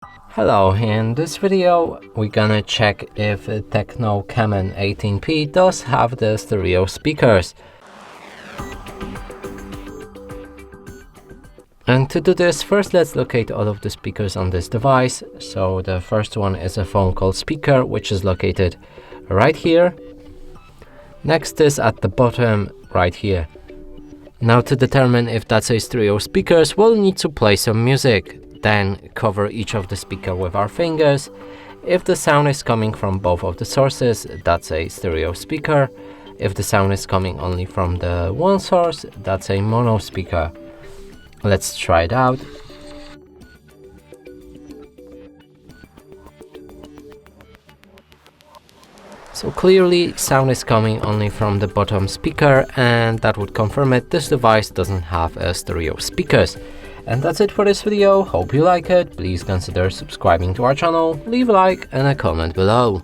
Hello, in this video we're gonna check if Tecno Camon 18p does have the stereo speakers. And to do this, first let's locate all of the speakers on this device. So the first one is a phone call speaker, which is located right here. Next is at the bottom right here. Now to determine if that's a stereo speakers, we'll need to play some music. Then cover each of the speaker with our fingers. If the sound is coming from both of the sources, that's a stereo speaker. If the sound is coming only from the one source, that's a mono speaker. Let's try it out. So clearly sound is coming only from the bottom speaker, and that would confirm it. This device doesn't have a stereo speakers. And that's it for this video. Hope you like it. Please consider subscribing to our channel, leave a like and a comment below.